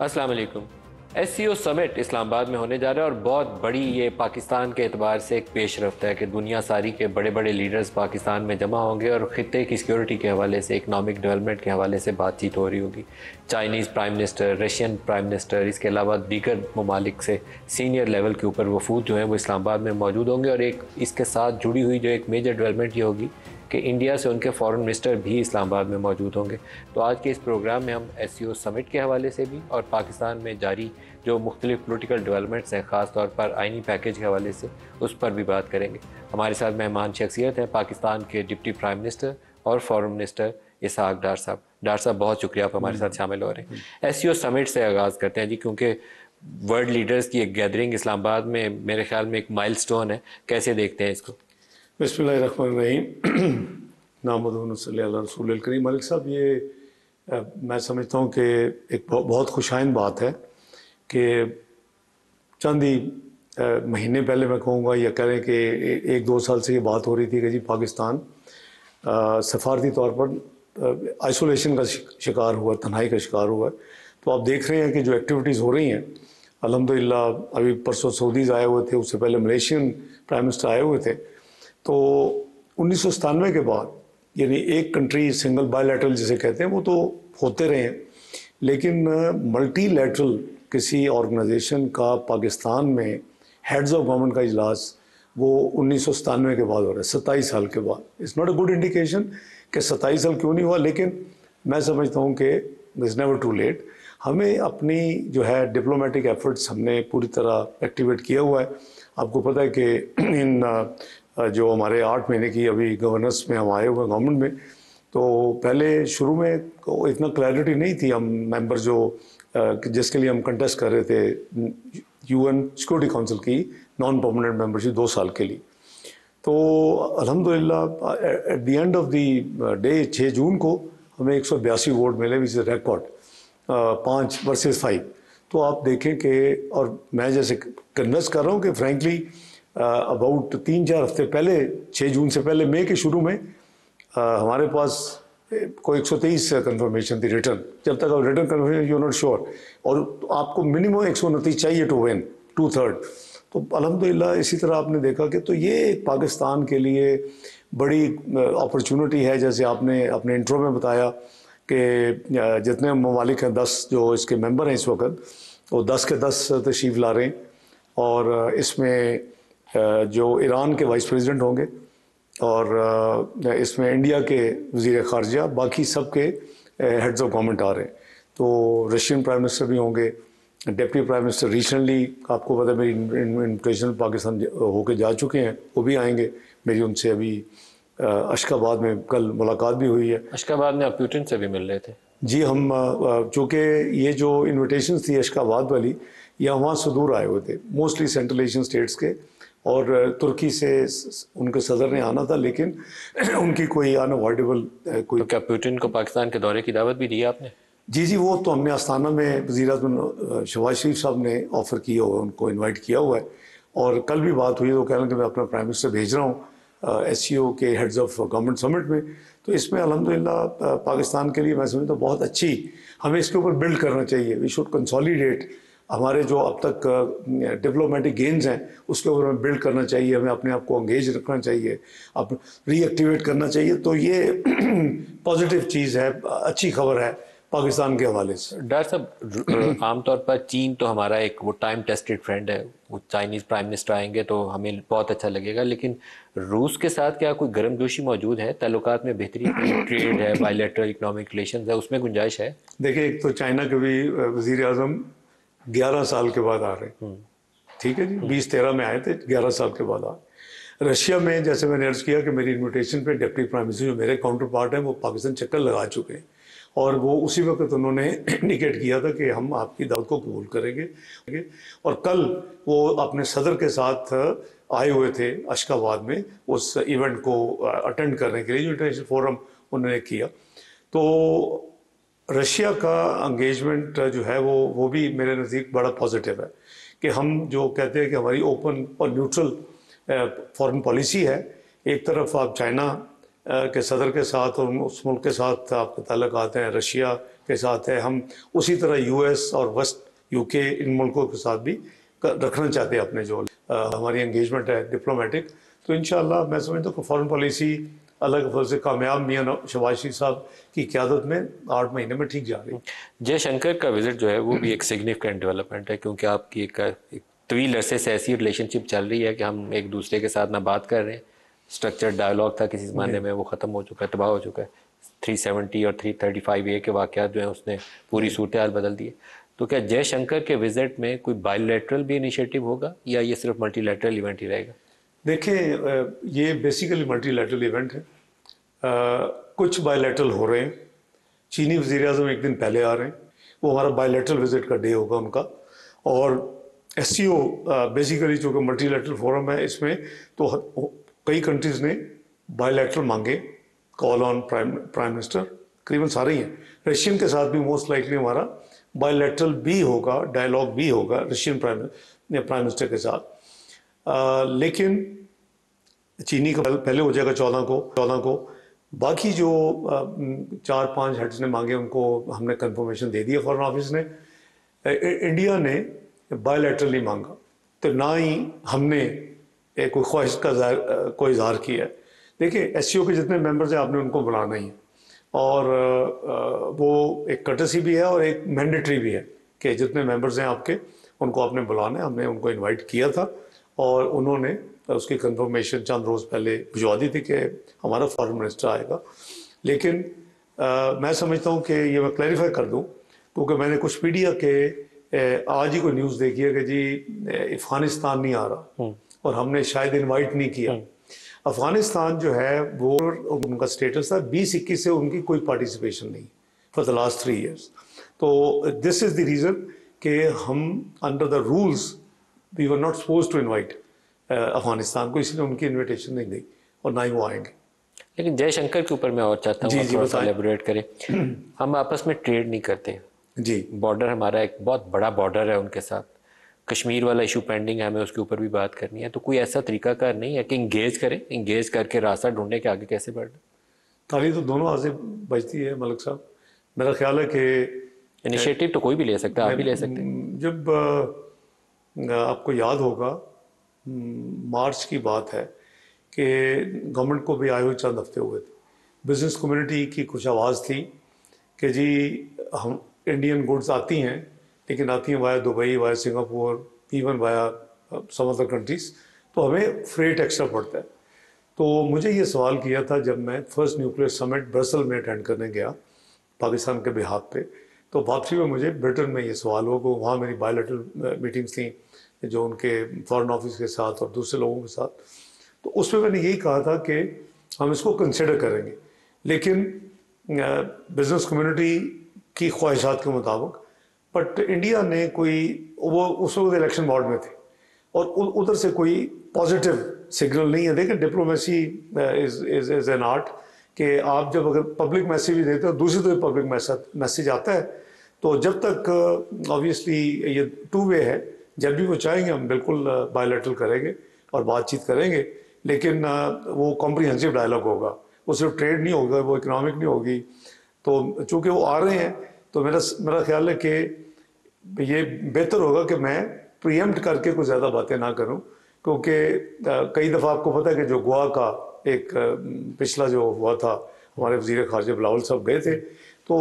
अस्सलाम वालेकुम। SCO summit Islamabad में होने जा रहा है और बहुत बड़ी ये पाकिस्तान के एतबार से एक पेशरफ्त है कि दुनिया सारी के बड़े बड़े लीडर्स पाकिस्तान में जमा होंगे और ख़ित्ते की सिक्योरिटी के हवाले से, इकनॉमिक डेवलपमेंट के हवाले से बातचीत हो रही होगी। Chinese prime minister, Russian prime minister, इसके अलावा दीगर ममालिक से सीनियर लेवल के ऊपर वफूद जो हैं वो इस्लामाबाद में मौजूद होंगे। और एक इसके साथ जुड़ी हुई जो एक मेजर डेवलपमेंट ये होगी कि इंडिया से उनके फॉरेन मिनिस्टर भी इस्लामाबाद में मौजूद होंगे। तो आज के इस प्रोग्राम में हम एससीओ समिट के हवाले से भी और पाकिस्तान में जारी जो मुख्तलिफ पोलिटिकल डेवलपमेंट्स हैं, ख़ास तौर पर आइनी पैकेज के हवाले से, उस पर भी बात करेंगे। हमारे साथ मेहमान शख्सियत हैं पाकिस्तान के डिप्टी प्राइम मिनिस्टर और फॉरेन मिनिस्टर इसहाक डार साहब। डार साहब, बहुत शुक्रिया आप हमारे साथ शामिल हो रहे हैं। एससीओ समिट से आगाज़ करते हैं जी, क्योंकि वर्ल्ड लीडर्स की एक गैदरिंग इस्लामाबाद में मेरे ख्याल में एक माइलस्टोन है। कैसे देखते हैं इसको? बिस्मिल्लाहिर्रहमानिर्रहीम। नामुद्दुन सल्ली अला रसूलिल करीम। मलिक साहब, ये मैं समझता हूँ कि एक बहुत खुशाइन बात है कि चंद ही महीने पहले मैं कहूँगा या करें कि 1-2 साल से ये बात हो रही थी कि जी पाकिस्तान सफारती तौर पर आइसोलेशन का शिकार हुआ, तन्हाई का शिकार हुआ है। तो आप देख रहे हैं कि जो एक्टिविटीज़ हो रही हैं, अल्हम्दुलिल्लाह अभी परसों सऊदीज़ आए हुए थे, उससे पहले मलेशियन प्राइम मिनिस्टर आए हुए थे। तो 1997 के बाद यानी एक कंट्री सिंगल बायलैटरल जिसे कहते हैं वो तो होते रहे हैं, लेकिन मल्टीलैटरल किसी ऑर्गेनाइजेशन का पाकिस्तान में हेड्स ऑफ गवर्नमेंट का इजलास वो 1997 के बाद हो रहा है, 27 साल के बाद। It's not a good indication कि 27 साल क्यों नहीं हुआ, लेकिन मैं समझता हूँ कि इट्स नेवर टू लेट। हमें अपनी जो है डिप्लोमेटिक एफर्ट्स हमने पूरी तरह एक्टिवेट किया हुआ है। आपको पता है कि इन जो हमारे 8 महीने की अभी गवर्नेंस में हम आए हुए हैं गवर्नमेंट में, तो पहले शुरू में इतना क्लैरिटी नहीं थी। हम मेंबर जो जिसके लिए हम कंटेस्ट कर रहे थे यूएन सिक्योरिटी काउंसिल की नॉन परमानेंट मेंबरशिप 2 साल के लिए, तो अल्हम्दुलिल्लाह at the end of the day 6 जून को हमें 182 वोट मिले, विच इज़ रिकॉर्ड, 5 वर्सेस 5। तो आप देखें कि, और मैं जैसे कन्विंस कर रहा हूँ कि फ्रेंकली अबाउट 3-4 हफ्ते पहले, 6 जून से पहले मई के शुरू में हमारे पास कोई 123 कंफर्मेशन थी रिटर्न। जब तक आप return confirmation you not sure, और आपको मिनिमम 129 चाहिए टू विन 2/3। तो अल्हम्दुलिल्लाह इसी तरह आपने देखा कि तो ये पाकिस्तान के लिए बड़ी अपॉर्चुनिटी है। जैसे आपने अपने इंट्रो में बताया कि जितने ममालिक हैं, 10 जो इसके मेंबर हैं इस वक्त, वो 10 के 10 तशरीफ़ ला रहे हैं। और इसमें जो ईरान के वाइस प्रेसिडेंट होंगे और इसमें इंडिया के वज़ीर ख़ारजा, बाकी सब के हेड्स ऑफ गवर्नमेंट आ रहे हैं। तो रशियन प्राइम मिनिस्टर भी होंगे, डिप्टी प्राइम मिनिस्टर रिसेंटली आपको पता है मेरी इन्विटेशन पाकिस्तान होके जा चुके हैं, वो भी आएंगे। मेरी उनसे अभी अशकाबाद में कल मुलाकात भी हुई है। अशकाबाद में आप पुतिन से भी मिल रहे थे? जी, हम चूँकि ये जो इन्विटेशन थी अशकाबाद वाली, या वहाँ से दूर आए हुए थे, मोस्टली सेंट्रल एशियन स्टेट्स के, और तुर्की से उनके सदर ने आना था, लेकिन उनकी कोई अनअवॉइडेबल कोई। तो क्या पुतिन को पाकिस्तान के दौरे की दावत भी दी आपने? जी, वो तो हमने आस्ताना में वज़ीर-ए-आज़म शहबाज शरीफ साहब ने ऑफ़र किया हुआ है, उनको इनवाइट किया हुआ है। और कल भी बात हुई तो कह रहे हैं कि मैं अपना प्राइम मिनिस्टर भेज रहा हूँ एससीओ के हेड्स ऑफ गवर्नमेंट समिट में। तो इसमें अल्हम्दुलिल्लाह पाकिस्तान के लिए मैं समझता हूँ बहुत अच्छी, हमें इसके ऊपर बिल्ड करना चाहिए। वी शुड कंसोलिडेट हमारे जो अब तक डिप्लोमेटिक गेन्स हैं उसके ऊपर हमें बिल्ड करना चाहिए, हमें अपने आप को एंगेज रखना चाहिए, अब रीएक्टिवेट करना चाहिए। तो ये पॉजिटिव चीज़ है, अच्छी खबर है पाकिस्तान के हवाले से। डॉक्टर साहब, आमतौर पर चीन तो हमारा एक वो टाइम टेस्टेड फ्रेंड है, वो चाइनीज़ प्राइम मिनिस्टर आएंगे तो हमें बहुत अच्छा लगेगा, लेकिन रूस के साथ क्या कोई गर्मजोशी मौजूद है? ताल्लुकात में बेहतरी, ट्रेड है, बायलैटरल इकोनॉमिक रिलेशंस है, उसमें गुंजाइश है? देखिए, एक तो चाइना के भी वज़ीर-ए-आज़म 11 साल के बाद आ रहे हैं, ठीक है जी, 2013 में आए थे, 11 साल के बाद आ रहे। रशिया में जैसे मैंने अर्ज़ किया कि मेरी इन्विटेशन पे डिप्टी प्राइम मिनिस्टर जो मेरे काउंटर पार्ट हैं वो पाकिस्तान चक्कर लगा चुके हैं, और वो उसी वक्त उन्होंने इंडिकेट किया था कि हम आपकी दावत को कबूल करेंगे। और कल वो अपने सदर के साथ आए हुए थे अशकाबाद में उस इवेंट को अटेंड करने के लिए, जो इंटरनेशनल फोरम उन्होंने किया। तो रशिया का एंगेजमेंट जो है वो भी मेरे नज़दीक बड़ा पॉजिटिव है कि हम जो कहते हैं कि हमारी ओपन और न्यूट्रल फॉरेन पॉलिसी है। एक तरफ आप चाइना के सदर के साथ और उस मुल्क के साथ आपके ताल्लुक आते हैं, रशिया के साथ है, हम उसी तरह यूएस और वेस्ट यूके इन मुल्कों के साथ भी रखना चाहते हैं अपने जो हमारी एंगेजमेंट है डिप्लोमेटिक। तो इंशाल्लाह मैं समझता हूँ कि फॉरेन पॉलिसी अलग से कामयाब मियां शहबाज शरीफ साहब की क़यादत में 8 महीने में ठीक जा रही है। जयशंकर का विजिट जो है वो भी एक सिग्निफिकेंट डेवलपमेंट है, क्योंकि आपकी एक तवील अरसे से ऐसी रिलेशनशिप चल रही है कि हम एक दूसरे के साथ ना बात कर रहे हैं, स्ट्रक्चर्ड डायलॉग था किसी ज़माने में, वो ख़त्म हो चुका है, तबाह हो चुका है। 370 और 335A के वाक़यात जो हैं उसने पूरी सूरत हाल बदल दी है। तो क्या जयशंकर के विजिट में कोई बायलैटरल भी इनिशिएटिव होगा या ये सिर्फ मल्टीलैटरल इवेंट ही रहेगा? देखें, ये बेसिकली मल्टीलैटरल इवेंट है। कुछ बायलैटरल हो रहे हैं। चीनी वज़ीर आज़म एक दिन पहले आ रहे हैं, वो हमारा बायलैटरल विजिट का डे होगा उनका। और एससीओ बेसिकली जो कि मल्टीलैटरल फोरम है, इसमें तो कई कंट्रीज़ ने बायलैटरल मांगे, कॉल ऑन प्राइम मिनिस्टर, करीबन सारे ही हैं। रशियन के साथ भी मोस्ट लाइकली हमारा बायलैटरल भी होगा, डायलॉग भी होगा रशियन प्राइम मिनिस्टर के साथ। लेकिन चीनी का पहले हो जाएगा 14 को। बाकी जो 4-5 हेड्स ने मांगे उनको हमने कंफर्मेशन दे दिया फॉरेन ऑफिस ने। इंडिया ने बायलैटरली मांगा, तो ना ही हमने कोई ख्वाहिश का कोई इजहार किया है। देखिए, एससीओ के जितने मेंबर्स हैं आपने उनको बुलाना ही है, और वो एक कर्टसी भी है और एक मैंडेटरी भी है कि जितने मेंबर्स हैं आपके उनको आपने बुलाना है। हमने उनको इनवाइट किया था और उन्होंने उसकी कंफर्मेशन चंद रोज़ पहले भिजवा दी थी कि हमारा फॉरेन मिनिस्टर आएगा। लेकिन मैं समझता हूँ कि ये मैं क्लैरिफाई कर दूँ, क्योंकि मैंने कुछ मीडिया के आज ही कोई न्यूज़ देखी है कि जी अफ़गानिस्तान नहीं आ रहा और हमने शायद इनवाइट नहीं किया। अफ़गानिस्तान जो है वो उनका स्टेटस था 2021 से उनकी कोई पार्टिसिपेशन नहीं फॉर द लास्ट 3 ईयर्स। तो दिस इज़ द रीज़न कि हम under the rules we were not suppose to invite Afghanistan को, इसलिए उनकी इनविटेशन नहीं दी और ना ही वो आएंगे। लेकिन जयशंकर के ऊपर मैं और चाहता हूँ थोड़ा सा एलेबोरेट करें। हम आपस में ट्रेड नहीं करते जी, बॉर्डर हमारा एक बहुत बड़ा बॉर्डर है उनके साथ, कश्मीर वाला इशू पेंडिंग है, हमें उसके ऊपर भी बात करनी है। तो कोई ऐसा तरीकाकार नहीं है कि इंगेज करें, इंगेज करके रास्ता ढूंढने के आगे कैसे बढ़ना? ताली तो दोनों हाथ से बजती है मलिक साहब। मेरा ख्याल है कि इनिशिएटिव तो कोई भी ले सकता है, आप भी ले सकते हैं। जब आपको याद होगा मार्च की बात है कि गवर्नमेंट को भी आए हुए चंद हफ्ते हुए थे, बिजनेस कम्युनिटी की कुछ आवाज़ थी कि जी हम इंडियन गुड्स आती हैं, लेकिन आती हैं via Dubai, via Singapore, even via some other countries, तो हमें फ्रेट एक्स्ट्रा पड़ता है। तो मुझे ये सवाल किया था जब मैं फर्स्ट न्यूक्लियर समिट ब्रसल में अटेंड करने गया पाकिस्तान के बिहाफ पे, तो वापसी में मुझे ब्रिटेन में ये सवाल हुआ कि वहाँ मेरी बायलैटरल मीटिंग्स थी जो उनके फॉरेन ऑफिस के साथ और दूसरे लोगों के साथ। तो उसमें मैंने यही कहा था कि हम इसको कंसिडर करेंगे, लेकिन बिजनेस कम्युनिटी की ख्वाहिशात के मुताबिक। बट इंडिया ने कोई, वो उस वक्त इलेक्शन मोड में थे और उधर से कोई पॉजिटिव सिग्नल नहीं है। देखें, डिप्लोमेसी इज़ एन आर्ट कि आप जब अगर पब्लिक मैसेज भी देते हो, दूसरी तरफ पब्लिक मैसेज आता है, तो जब तक ऑब्वियसली ये 2 वे है, जब भी वो चाहेंगे हम बिल्कुल बायलैटरल करेंगे और बातचीत करेंगे, लेकिन वो कॉम्प्रिहेंसिव डायलॉग होगा, वो सिर्फ ट्रेड नहीं होगा, वो इकोनॉमिक नहीं होगी। तो चूँकि वो आ रहे हैं, तो मेरा ख्याल है कि ये बेहतर होगा कि मैं प्रीएम्प्ट करके कुछ ज़्यादा बातें ना करूं, क्योंकि कई दफ़ा आपको पता है कि जो गोवा का एक पिछला जो हुआ था, हमारे वज़ीर ख़ारिजा बिलावल साहब गए थे, तो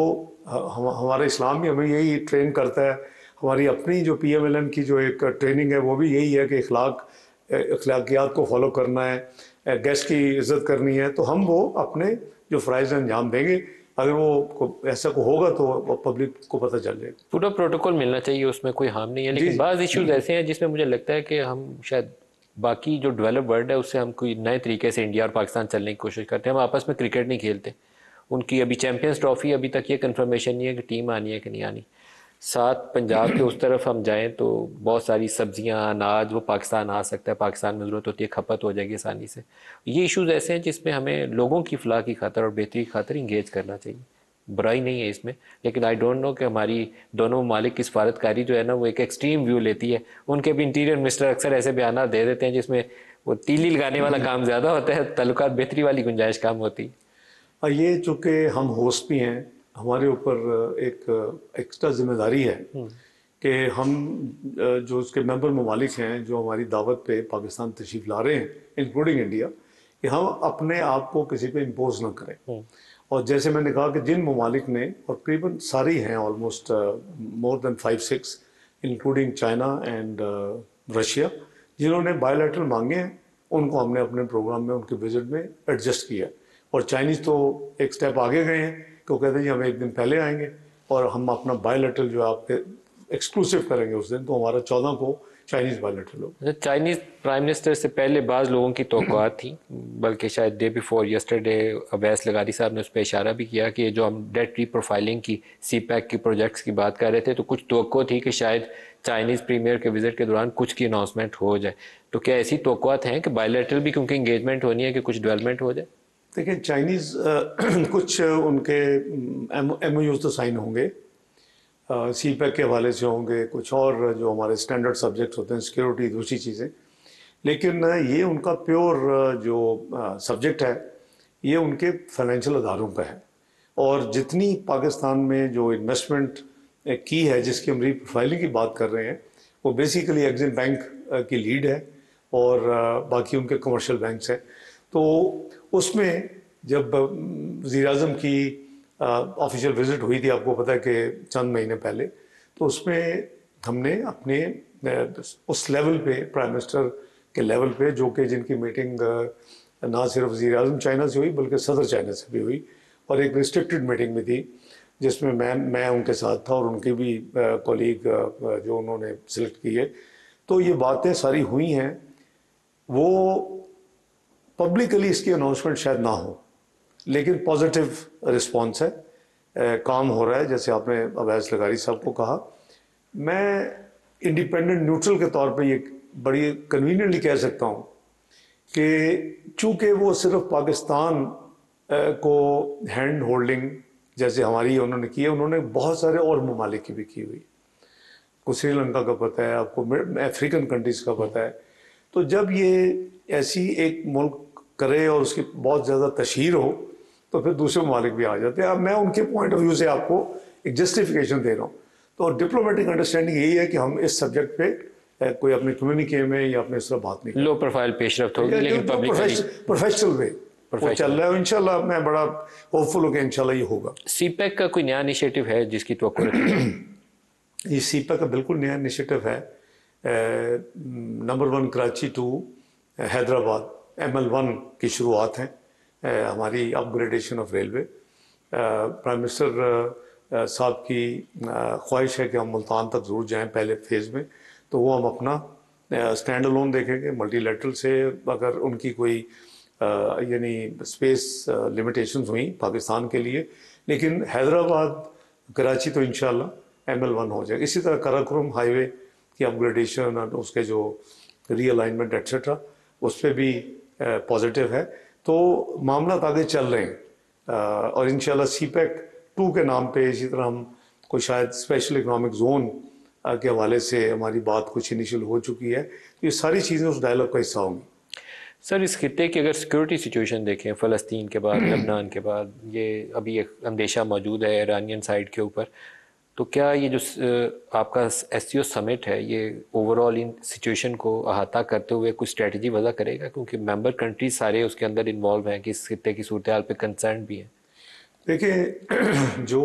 हमारा इस्लाम भी हमें यही ट्रेन करता है। हमारी अपनी जो PMLN की जो एक ट्रेनिंग है वो भी यही है कि अखलाकियात को फॉलो करना है, गेस्ट की इज़्ज़त करनी है। तो हम वो अपने जो फ़राइज़ अंजाम देंगे, अगर वो ऐसा को होगा तो पब्लिक को पता चल जाएगा। पूरा प्रोटोकॉल मिलना चाहिए, उसमें कोई हार्म नहीं है। लेकिन बाज़ इश्यूज ऐसे हैं जिसमें मुझे लगता है कि हम शायद बाकी जो डेवलप वर्ल्ड है उससे हम कोई नए तरीके से इंडिया और पाकिस्तान चलने की कोशिश करते हैं। हम आपस में क्रिकेट नहीं खेलते। उनकी अभी चैम्पियंस ट्रॉफी अभी तक ये कंफर्मेशन नहीं है कि टीम आनी है कि नहीं आनी। साथ पंजाब के उस तरफ हम जाएं तो बहुत सारी सब्जियां, अनाज वो पाकिस्तान आ सकता है, पाकिस्तान में ज़रूरत होती है, खपत हो जाएगी आसानी से। ये इश्यूज ऐसे हैं जिसमें हमें लोगों की फलाह की खातर और बेहतरी की खातर इंगेज करना चाहिए। बुराई नहीं है इसमें, लेकिन आई डोंट नो कि हमारी दोनों ममालिक की सफारतकारी जो है ना वो एक एक्सट्रीम व्यू लेती है। उनके भी इंटीरियर मिनिस्टर अक्सर ऐसे बयान दे देते हैं जिसमें वो तीली लगाने वाला काम ज़्यादा होता है, तल्लुकात बेहतरी वाली गुंजाइश कम होती है। ये चूँकि हम होस्ट भी हैं, हमारे ऊपर एक एक्स्ट्रा जिम्मेदारी है कि हम जो उसके मेंबर ममालिक हैं जो हमारी दावत पे पाकिस्तान तशरीफ़ ला रहे हैं, इंक्लूडिंग इंडिया, कि हम अपने आप को किसी पे इम्पोज ना करें। और जैसे मैंने कहा कि जिन ममालिक ने, और तकरीबन सारी हैं, almost more than 5-6, including China and Russia, जिन्होंने बायोलैटरल मांगे हैं, उनको हमने अपने प्रोग्राम में उनके विजिट में एडजस्ट किया। और चाइनीज़ तो एक स्टेप आगे गए हैं कि वो कहते हैं जी हम एक दिन पहले आएंगे और हम अपना बायोलैटरल जो आपके एक्सक्लूसिव करेंगे उस दिन, तो हमारा 14 को चाइनीज़ बायोलैटरल होगा। चाइनीज प्राइम मिनिस्टर से पहले बाज़ लोगों की तवक्कुआत थी, बल्कि शायद डे बिफोर यस्टरडे अवैस लगारी साहब ने उस पर इशारा भी किया कि जो हम डेट रीप्रोफाइलिंग की CPEC की प्रोजेक्ट्स की बात कर रहे थे, तो कुछ तवक्को थी कि शायद चाइनीज़ प्रीमियर के विजिट के दौरान कुछ की अनाउंसमेंट हो जाए। तो क्या ऐसी तवक्कुआत हैं कि बायोलैटरल भी क्योंकि इंगेजमेंट होनी है कि कुछ डेवलपमेंट हो जाए? देखिए, चाइनीज़ कुछ उनके MOUs तो साइन होंगे, CPEC के हवाले से होंगे, कुछ और जो हमारे स्टैंडर्ड सब्जेक्ट्स होते हैं, सिक्योरिटी, दूसरी चीज़ें। लेकिन ये उनका प्योर जो सब्जेक्ट है, ये उनके फाइनेंशियल अदारों पे है। और जितनी पाकिस्तान में जो इन्वेस्टमेंट की है, जिसकी हम रीप्रोफाइलिंग की बात कर रहे हैं, वो बेसिकली एग्जिम बैंक की लीड है और बाकी उनके कमर्शियल बैंक्स हैं। तो उसमें जब वज़ीर आज़म की ऑफिशियल विजिट हुई थी, आपको पता है कि चंद महीने पहले, तो उसमें हमने अपने उस लेवल पे, प्राइम मिनिस्टर के लेवल पे, जो कि जिनकी मीटिंग ना सिर्फ वज़ीर आज़म चाइना से हुई बल्कि सदर चाइना से भी हुई, और एक रिस्ट्रिक्टेड मीटिंग भी थी जिसमें मैं उनके साथ था और उनके भी कॉलीग जो उन्होंने सिलेक्ट किए। तो ये बातें सारी हुई हैं। वो पब्लिकली इसकी अनाउंसमेंट शायद ना हो, लेकिन पॉजिटिव रिस्पांस है, काम हो रहा है। जैसे आपने अवैस लगारी साहब को कहा, मैं इंडिपेंडेंट न्यूट्रल के तौर पे ये बड़ी कन्वीनियंटली कह सकता हूँ कि चूँकि वो सिर्फ पाकिस्तान को हैंड होल्डिंग जैसे हमारी उन्होंने की है, उन्होंने बहुत सारे और ममालिक की भी की हुई। आपको श्रीलंका का पता है, आपको अफ्रीकन कंट्रीज़ का पता है। तो जब ये ऐसी एक मुल्क करे और उसकी बहुत ज़्यादा तशहीर हो, तो फिर दूसरे ममालिक भी आ जाते हैं। अब मैं उनके पॉइंट ऑफ व्यू से आपको एक जस्टिफिकेशन दे रहा हूँ। तो डिप्लोमेटिक अंडरस्टैंडिंग यही है कि हम इस सब्जेक्ट पे कोई अपने कम्युनिके में या अपने इस तरह बात नहीं, लो प्रोफाइल पेशरफ्त होगी, लेकिन प्रोफेशनल वे वो चल रहा है। इंशाल्लाह मैं बड़ा होपफुल हूँ कि इंशाल्लाह ये होगा। CPEC का कोई नया इनिशिएटिव है जिसकी तवक्को रखी है? ये CPEC का बिल्कुल नया इनिशिएटिव है। Number 1 Karachi to Hyderabad ML1 की शुरुआत है, हमारी upgradation of railway. Prime minister साहब की ख्वाहिश है कि हम मुल्तान तक ज़रूर जाएं पहले फेज़ में, तो वो हम अपना स्टैंड अलोन देखेंगे मल्टीलैटरल से। अगर उनकी कोई यानी स्पेस लिमिटेशंस हुई पाकिस्तान के लिए, लेकिन हैदराबाद कराची तो इंशाल्लाह ML1 हो जाएगा। इसी तरह कराकोरम हाईवे की अपग्रेडेशन और उसके जो रीअलाइनमेंट एट्सेट्रा, उस पर भी पॉजिटिव है। तो मामला आगे चल रहे हैं और इंशाल्लाह CPEC 2 के नाम पे इसी तरह हम कोई शायद स्पेशल इकोनॉमिक जोन के हवाले से हमारी बात कुछ इनिशियल हो चुकी है। तो ये सारी चीज़ें उस डायलॉग का हिस्सा होंगी। सर, इस खित्ते की अगर सिक्योरिटी सिचुएशन देखें, फ़लस्तीन के बाद, लबनान के बाद, ये अभी एक अंदेशा मौजूद है ईरानियन साइड के ऊपर, तो क्या ये जो आपका SCO समिट है, ये ओवरऑल इन सिचुएशन को अहाता करते हुए कुछ स्ट्रेटजी वज़ा करेगा? क्योंकि मेंबर कंट्रीज सारे उसके अंदर इन्वॉल्व हैं कि इस खित्ते की सूरत हाल पर कंसर्न भी हैं। देखिए, जो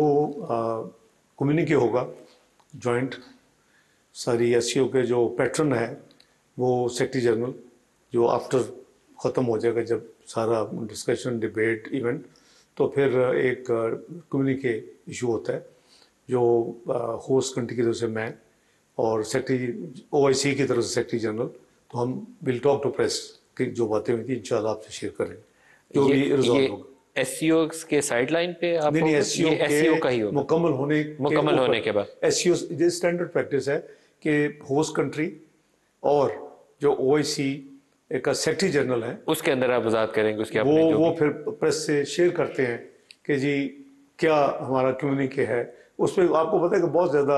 कम्युनिके होगा जॉइंट, सारी SCO के जो पैटर्न है वो सेक्रेटरी जनरल, जो आफ्टर ख़त्म हो जाएगा जब सारा डिस्कशन डिबेट इवेंट, तो फिर एक कम्युनिके इशू होता है जो होस्ट कंट्री की तरफ से मैं और सेक्रेटरी OIC की तरफ से सेक्रेटरी जनरल, तो हम विल टॉक टू प्रेस की जो बातें हुई थी इंशाल्लाह आपसे शेयर करेंगे जो भी रिजॉल्व होगा। SCO के साइडलाइन पे आप नहीं, SCO का ही होगा मुकम्मल होने के बाद। SCO ये स्टैंडर्ड प्रैक्टिस है कि होस्ट कंट्री और जो OIC का सेक्रेटरी जनरल है उसके अंदर आप वजात करेंगे उसके वो फिर प्रेस से शेयर करते हैं कि जी क्या हमारा कम्युनिके है। उस पर आपको पता है कि बहुत ज़्यादा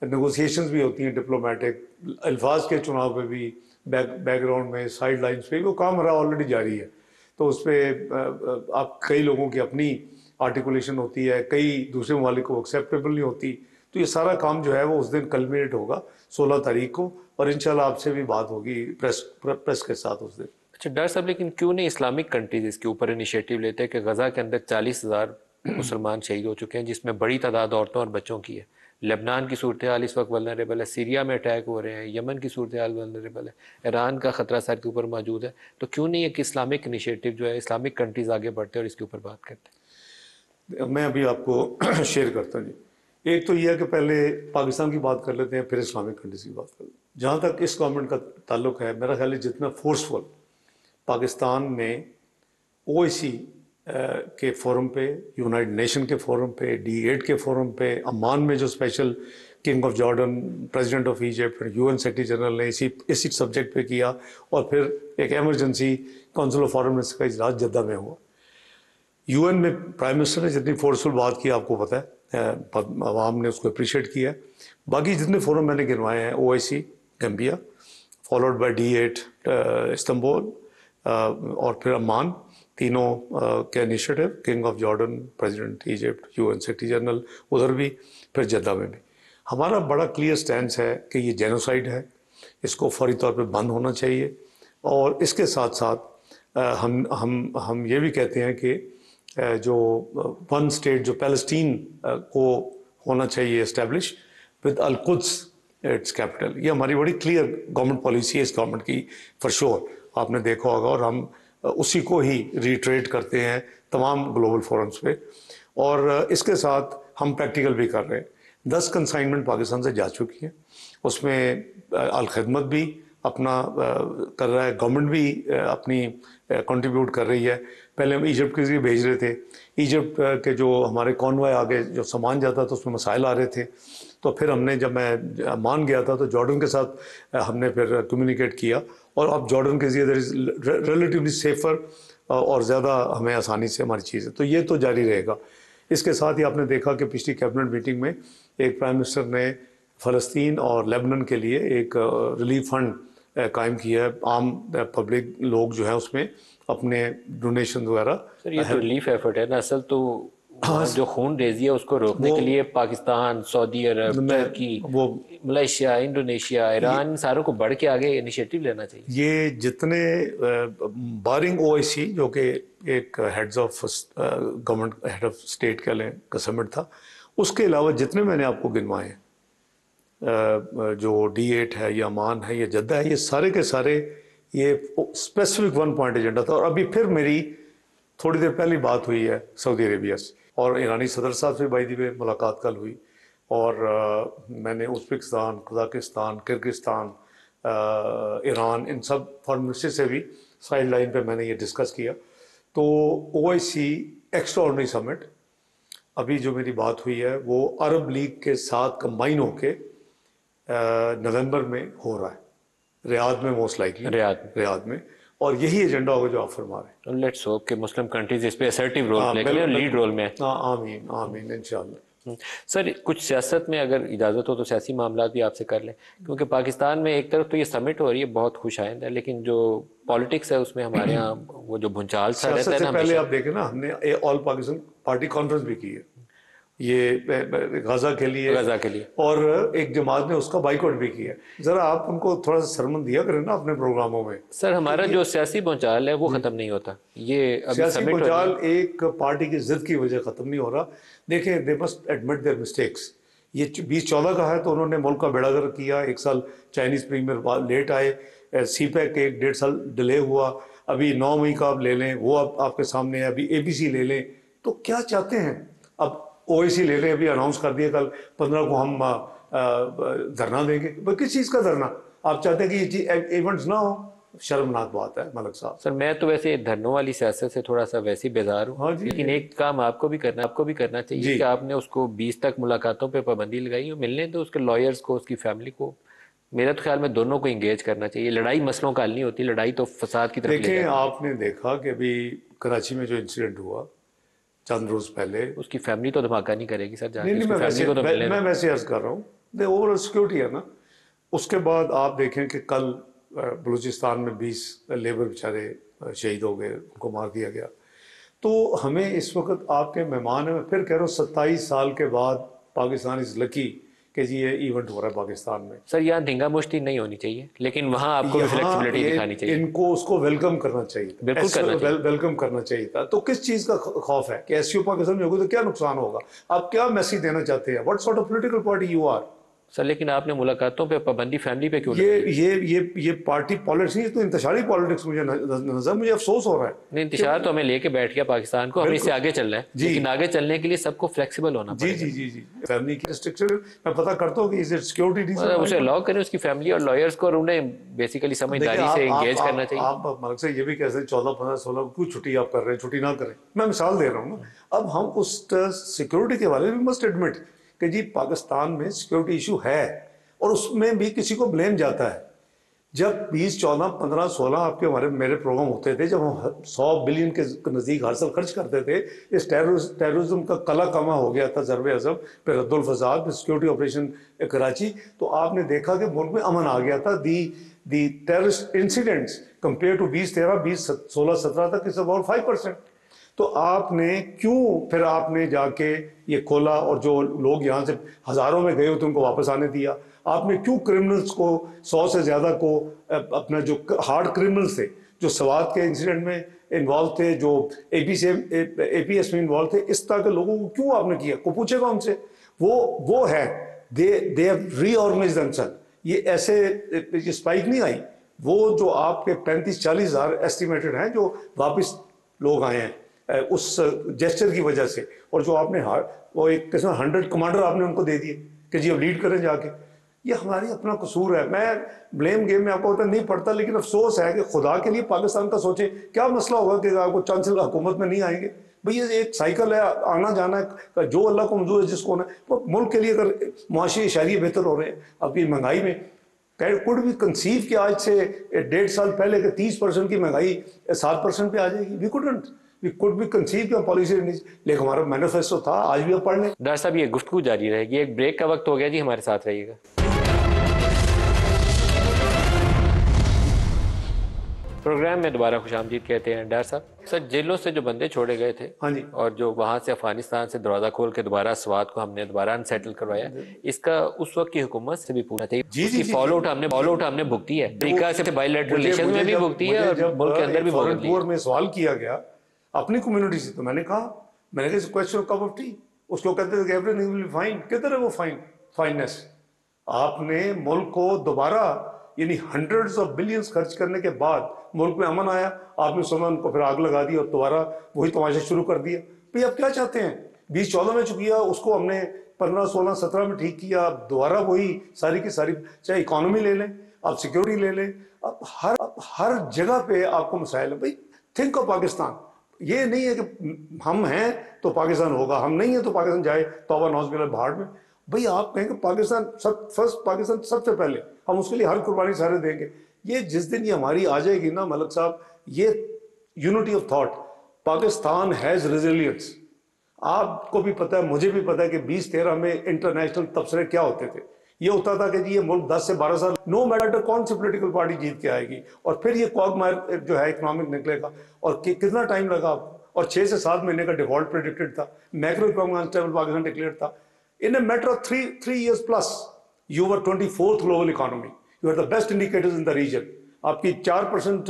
नेगोशिएशंस भी होती हैं, डिप्लोमेटिक अल्फाज के चुनाव पे भी, बैकग्राउंड में साइड लाइन्स पे वो काम रहा ऑलरेडी जारी है। तो उस पर आप कई लोगों की अपनी आर्टिकुलेशन होती है, कई दूसरे ममालिक को एक्सेप्टेबल नहीं होती। तो ये सारा काम जो है वो उस दिन कल्मिनेट होगा 16 तारीख को, और इंशाल्लाह आपसे भी बात होगी प्रेस के साथ उस दिन। अच्छा डर साहब, लेकिन क्यों नहीं इस्लामिक कंट्रीज इसके ऊपर इनिशिएटिव लेते हैं कि गजा के अंदर 40,000 मुसलमान शहीद हो चुके हैं, जिसमें बड़ी तादाद औरतों और बच्चों की है। लेबनान की सूरत हाल इस वक्त वल्नरेबल है, सीरिया में अटैक हो रहे हैं, यमन की सूरत हाल वल्नरेबल है, ईरान का खतरा सर के ऊपर मौजूद है। तो क्यों नहीं एक इस्लामिक इनिशिएटिव जो है, इस्लामिक कंट्रीज आगे बढ़ते हैं और इसके ऊपर बात करते हैं? मैं अभी आपको शेयर करता हूँ जी। एक तो यह है कि पहले पाकिस्तान की बात कर लेते हैं, फिर इस्लामिक कंट्रीज की बात कर लेते हैं। जहाँ तक इस गवर्नमेंट का ताल्लुक है, मेरा ख्याल है जितना फोर्सफुल पाकिस्तान में ओआईसी के फोरम पे, यूनाइटेड नेशन के फोरम पे, D8 के फोरम पे, अम्मान में जो special king of Jordan, president of Egypt, UN secretary general ने इसी सब्जेक्ट पे किया, और फिर एक emergency council of foreign minister का इजलास जद्दा में हुआ। यूएन में प्राइम मिनिस्टर ने जितनी फोर्सफुल बात की आपको पता है, आवाम ने उसको अप्रिशिएट किया है। बाकी जितने फोरम मैंने गिनवाए हैं, OIC Gambia, followed by D8 Istanbul, और फिर अम्मान, तीनों के initiative, king of Jordan, president Egypt, UN secretary general उधर भी, फिर जद्दा में भी। हमारा बड़ा क्लियर स्टैंड है कि ये जेनोसाइड है, इसको फौरी तौर पे बंद होना चाहिए। और इसके साथ साथ हम ये भी कहते हैं कि जो वन स्टेट जो पैलेस्टीन को होना चाहिए establish with al Quds its capital, ये हमारी बड़ी क्लियर गवर्नमेंट पॉलिसी है इस गवर्नमेंट की, फॉर श्योर आपने देखा होगा, और हम उसी को ही रिट्रेट करते हैं तमाम ग्लोबल फोरम्स पे। और इसके साथ हम प्रैक्टिकल भी कर रहे हैं। 10 कंसाइनमेंट पाकिस्तान से जा चुकी हैं, उसमें अल खिदमत भी अपना कर रहा है, गवर्नमेंट भी अपनी कंट्रीब्यूट कर रही है। पहले हम इजिप्ट के लिए भेज रहे थे, इजिप्ट के जो हमारे कॉन्वॉय आगे जो सामान जाता था उसमें मसाइल आ रहे थे, तो फिर हमने, जब मैं मान गया था, तो जॉर्डन के साथ हमने फिर कम्युनिकेट किया, और अब जॉर्डन के ज़रिए रिलेटिवली सेफ़र और ज़्यादा हमें आसानी से हमारी चीज़ें, तो ये तो जारी रहेगा। इसके साथ ही आपने देखा कि पिछली कैबिनेट मीटिंग में एक प्राइम मिनिस्टर ने फ़लस्तीन और लेबनान के लिए एक रिलीफ फंड कायम किया है। आम पब्लिक लोग जो है उसमें अपने डोनेशन वगैरह। सर ये तो रिलीफ एफर्ट है ना, असल तो जो खून रेजी है उसको रोकने के लिए पाकिस्तान, सऊदी अरब, तुर्की, वो मलेशिया, इंडोनेशिया, ईरान, सारों को बढ़ के आगे इनिशिएटिव लेना चाहिए। ये जितने बारिंग ओआईसी जो कि एक heads of government, head of state का समिट था, उसके अलावा जितने मैंने आपको गिनवाए हैं, जो D8 है या अमान है या जद्दा है, ये सारे के सारे ये स्पेसिफिक वन पॉइंट एजेंडा था। और अभी फिर मेरी थोड़ी देर पहले बात हुई है सऊदी अरेबिया से, और ईरानी सदर साहब से बाई दी वे मुलाकात कल हुई, और मैंने उज़्बेकिस्तान, कज़ाकिस्तान, किर्गिस्तान, ईरान, इन सब फॉरेन मिनिस्टर से भी साइड लाइन पर मैंने ये डिस्कस किया। तो ओआईसी एक्स्ट्राऑर्डिनरी समिट अभी जो मेरी बात हुई है वो अरब लीग के साथ कंबाइन होके नवंबर में हो रहा है, रियाद में, मोस्ट लाइकली रियाद में, और यही एजेंडा होगा जो आप फरमा रहे हैं। लेट्स होप कि मुस्लिम कंट्रीज इस पे असर्टिव रोल प्ले करें और लीड रोल में। आमीन आमीन इंशाल्लाह। सर कुछ सियासत में अगर इजाज़त हो तो सियासी मामला भी आपसे कर लें, क्योंकि पाकिस्तान में एक तरफ तो ये समिट हो रही है, बहुत खुशाइंद है, लेकिन जो पॉलिटिक्स है उसमें हमारे यहाँ वो जो भूचाल सा रहता है ना, पहले आप देखें ना, हमने ऑल पाकिस्तान पार्टी कॉन्फ्रेंस भी की है ये गजा के लिए, और एक जमात ने उसका बाइकआउट भी किया। जरा आप उनको थोड़ा सा सरमन दिया करें ना अपने प्रोग्रामों में। सर हमारा जो सियासी भूचाल है वो खत्म नहीं होता, ये सियासी भूचाल एक पार्टी की जिद की वजह खत्म नहीं हो रहा। देखें, they must admit their mistakes. ये 2014 का है तो उन्होंने मुल्क का बेड़ागर किया, 1 साल चाइनीज प्रीमियर लेट आए, CPEC 1-1.5 साल डिले हुआ, अभी 9 मई का आप ले लें, वो आपके सामने है, अभी ABC ले लें, तो क्या चाहते हैं? अब OIC ले लें, अभी अनाउंस कर दिया कल 15 को हम धरना देंगे। किस चीज़ का धरना? आप चाहते हैं कि ये इवेंट्स ना हो? शर्मनाक बात है मलिक साहब। सर मैं तो वैसे धरनों वाली सियासत से थोड़ा सा वैसे ही बेजार हूँ, लेकिन एक काम आपको भी करना चाहिए कि आपने उसको 20 तक मुलाकातों पे पाबंदी लगाई हो, मिलने दो उसके लॉयर्स को, उसकी फैमिली को। मेरा तो ख्याल में दोनों को इंगेज करना चाहिए। लड़ाई मसलों का हल नहीं होती, लड़ाई तो फसाद की तरफ ले जाती है। देखिए, आपने देखा कि अभी कराची में जो इंसिडेंट हुआ चंद रोज पहले, उसकी फैमिली तो धमाका नहीं करेगी सर, नहीं, मैं वैसे अर्ज कर रहा हूँ, ओवरऑल सिक्योरिटी है ना। उसके बाद आप देखें कि कल बलूचिस्तान में 20 लेबर बेचारे शहीद हो गए, उनको मार दिया गया। तो हमें इस वक्त आपके मेहमान हैं, मैं फिर कह रहा हूँ 27 साल के बाद पाकिस्तान इज लकी कि जी ये इवेंट हो रहा है पाकिस्तान में। सर यहाँ धींगा मुश्ती नहीं होनी चाहिए, लेकिन वहाँ आपको भी यहाँ फ्लेक्सिबिलिटी दिखानी चाहिए। इनको उसको वेलकम करना चाहिए था, बिल्कुल करना चाहिए। वेलकम करना चाहिए था। तो किस चीज़ का खौफ है कि एससीओ पाकिस्तान में होगी तो क्या नुकसान होगा? आप क्या मैसेज देना चाहते हैं? What sort of political party you are? Sir लेकिन आपने मुलाकातों पे पाबंदी फैमिली पे क्यों ये लगाई? ये पार्टी पॉलिटिक्स नहीं, तो इंतशारी पॉलिटिक्स मुझे नजर, मुझे अफसोस हो रहा है। नहीं, इंतशार तो हमें लेके बैठ गया पाकिस्तान को, हमें इससे आगे चलना है, लेकिन आगे चलने के लिए सबको फ्लेक्सिबल होना जी पड़ेगा। जी जी जी फैमिली की रिस्ट्रिक्शन मैं पता करता हूँ कि इज इट सिक्योरिटी रीजन, मतलब उसे अलाउ करें, उसकी फैमिली और लॉयर्स को, और उन्हें बेसिकली समझदारी से एंगेज करना चाहिए। आप मलक से ये भी कह सकते 14 15 16 कुछ छुट्टी आप कर रहे हैं, छुट्टी ना करें, मैं मिसाल दे रहा हूँ ना। अब हम उस सिक्योरिटी के बारे में मस्ट एडमिट कि जी पाकिस्तान में सिक्योरिटी इशू है, और उसमें भी किसी को ब्लेम जाता है। जब 20 14 15 16 आपके हमारे मेरे प्रोग्राम होते थे, जब हम 100 बिलियन के नज़दीक हर साल खर्च करते थे, इस टेररिज्म का कला कमा हो गया था, ज़रबे अज़ब, फिर रद्दुल फसाद, फिर सिक्योरिटी ऑपरेशन कराची, तो आपने देखा कि मुल्क में अमन आ गया था। दी टेररिस्ट इंसिडेंट्स कंपेयर टू 2013 20 16 17 तक इज अबाउट 5%। तो आपने क्यों फिर आपने जाके ये खोला, और जो लोग यहाँ से हज़ारों में गए होते उनको वापस आने दिया? आपने क्यों क्रिमिनल्स को 100 से ज़्यादा को अपना जो हार्ड क्रिमिनल्स थे, जो सवात के इंसिडेंट में इन्वॉल्व थे, जो एपीएस में इन्वॉल्व थे, इस तरह के लोगों को क्यों आपने किया? को पूछेगा उनसे, वो है दे हैव रीऑर्गेनाइज्ड देमसेल्फ। ये ऐसे ये स्पाइक नहीं आई, वो जो आपके 35-40 हज़ार एस्टिमेटेड हैं जो वापस लोग आए हैं उस जेस्चर की वजह से, और जो आपने वो एक किस्म 100 कमांडर आपने उनको दे दिए कि जी अब लीड करें जाके। ये हमारी अपना कसूर है। मैं ब्लेम गेम में आपको नहीं पड़ता, लेकिन अफसोस है कि खुदा के लिए पाकिस्तान का सोचे, क्या मसला होगा कि आपको चंद साल हुकूमत में नहीं आएंगे? भाई ये एक साइकिल है, आना जाना है, जो अल्लाह को मंजूर है जिसको ना। तो मुल्क के लिए अगर मुआशी इशारिये बेहतर हो रहे हैं आपकी महंगाई में, कुड भी कंसीव कि आज से 1.5 साल पहले के 30% की महंगाई 7% पे आ जाएगी? वी कुड भी कंसीव की पॉलिसी, लेकिन हमारा मैनिफेस्टो था, आज भी आप पढ़ लें। डॉक्टर साहब ये गुफ्तगू जारी रहेगी, एक ब्रेक का वक्त हो गया जी, हमारे साथ रहिएगा। प्रोग्राम में दोबारा खुशामदीद कहते हैं। डॉक्टर साहब, सर जेलों से जो बंदे छोड़े गए थे, हाँ जी, और जो वहां से अफगानिस्तान से दरवाजा खोल के दोबारा स्वात को हमने दोबारा अनसेटल करवाया, इसका उस वक्त की हुकूमत से भी पूछना चाहिए। उसकी फॉलो आउट हमने भुगती है, अमेरिका से बायलैटरल रिलेशन में भी भुगती है, और मुल्क के अंदर भी भुगती है। में सवाल किया गया अपनी कम्युनिटी से, तो मैंने कहा क्वेश्चन कप ऑफ टी, उसको कहते थे एवरीथिंग विल बी फाइन। किधर है वो फाइननेस? आपने मुल्क को दोबारा यानी हंड्रेड्स ऑफ बिलियंस खर्च करने के बाद मुल्क में अमन आया, आपने सुना उनको फिर आग लगा दी और दोबारा वही तमाशा शुरू कर दिया। भाई आप क्या चाहते हैं? 2014 में चुकी है, उसको हमने 15 16 17 में ठीक किया, अब दोबारा वही सारी की सारी, चाहे इकोनॉमी ले लें, आप सिक्योरिटी ले लें, अब हर जगह पे आपको मसाइल है। भाई थिंक ऑफ पाकिस्तान, ये नहीं है कि हम हैं तो पाकिस्तान होगा, हम नहीं है तो पाकिस्तान जाए तौबा नौज बिल्ला भाड़ में। भाई आप कहेंगे पाकिस्तान फर्स्ट, पाकिस्तान सबसे पहले, हम उसके लिए हर कुर्बानी सारे देंगे। ये जिस दिन ये हमारी आ जाएगी ना मलक साहब, ये unity of thought, Pakistan has resilience. आपको भी पता है, मुझे भी पता है कि 2013 में इंटरनेशनल तबसरे क्या होते थे। ये होता था कि जी ये मुल्क 10 से 12 साल नो मैटर कौन सी पॉलिटिकल पार्टी जीत के आएगी, और फिर ये क्वागमायर जो है इकोनॉमिक निकलेगा, और कितना टाइम लगा आपको, और 6 से 7 महीने का डिफॉल्ट प्रेडिक्टेड था, macro economic unstable Pakistan declare था। In a matter of 3 years plus you were 24th global economy, you are the best indicators in the region. आपकी 4%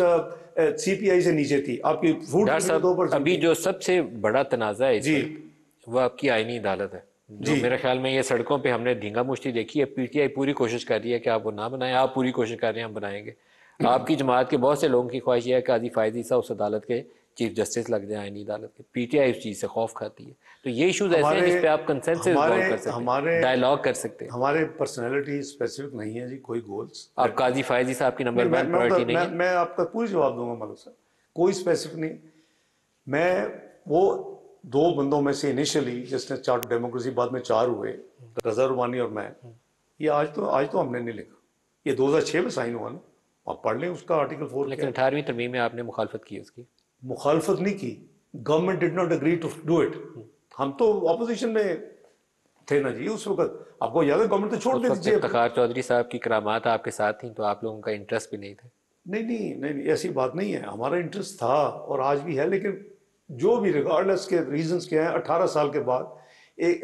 सीपीआई से नीचे थी, आपकी फूड 2%। अभी जो सबसे बड़ा तनाजा है जी, वो आपकी आईनी अदालत है, जो मेरे ख्याल में ये सड़कों पे हमने धींगा मुश्ती देखी है। पीटीआई पूरी कोशिश कर रही है कि आप वो ना बनाएं, आप पूरी कोशिश कर रहे हैं हम बनाएंगे। आपकी जमात के बहुत से लोगों की ख्वाहिश है कि काजी फायदी साहब उस अदालत के चीफ जस्टिस लग जाए, आईनी अदालत के। पीटीआई उस चीज से खौफ खाती है। तो ये इशूज ऐसे हैं जिस पे आप कंसेंसस कर सकते हैं, डायलॉग कर सकते हैं। हमारे पर्सनैलिटी स्पेसिफिक नहीं है जी, कोई गोल्स। आप काजी फायदी साहब की नंबर 1 प्रायोरिटी नहीं है? मैं आपका पूरी जवाब दूंगा मलिक साहब, कोई स्पेसिफिक नहीं। मैं वो 2 बंदों में से इनिशियली जिसने 4 डेमोक्रेसी बाद में 4 हुए, रजा रुमानी और मैं, ये आज तो हमने नहीं लिखा, ये 2006 में साइन हुआ ना, आप पढ़ लें उसका आर्टिकल 4। लेकिन 18वीं तरमीम में आपने मुखालफत की, उसकी मुखालफत नहीं की, government did not agree to do it. हम तो ऑपोजिशन में थे ना जी उस वक्त, आपको याद है? गवर्नमेंट तो छोड़ दे दीजिए। इफ्तिखार चौधरी साहब की करामात आपके साथ थी, तो आप लोगों का इंटरेस्ट भी नहीं था? नहीं, ऐसी बात नहीं है, हमारा इंटरेस्ट था और आज भी है, लेकिन जो भी रिगार्डलेस के रीजंस क्या हैं 18 साल के बाद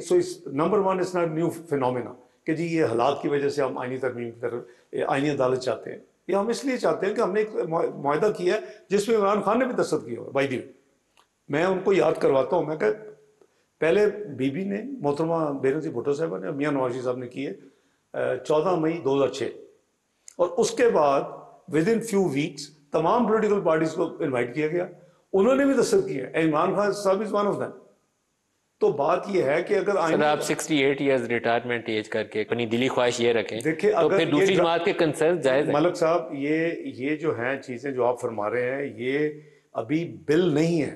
सो इस number one is not new phenomena कि जी ये हालात की वजह से हम आईनी तरमीम की तरफ आईनी अदालत चाहते हैं। ये हम इसलिए चाहते हैं कि हमने एक मुआहदा किया है जिसमें इमरान खान ने भी दस्तखत किया हुआ है। बाई दी मैं उनको याद करवाता हूँ, मैं कह पहले बीबी ने मोहतरमा बेनज़ीर भुट्टो साहबा ने मियाँ नवाज शरीफ साहब ने किए 14 मई 2006 और उसके बाद विद इन फ्यू वीक्स तमाम पॉलिटिकल पार्टीज को इनवाइट किया गया, उन्होंने भी दस्तखत किया है। इमरान खान साहब इज वन ऑफ देम। तो बात यह है कि अगर सर आप 68 इयर्स रिटायरमेंट एज करके अपनी दिली ख्वाहिश ये रखें, देखिए तो अगर फिर दूसरी जमात के कंसर्न जायज है। मलक साहब ये जो हैं चीजें जो आप फरमा रहे हैं ये अभी बिल नहीं है,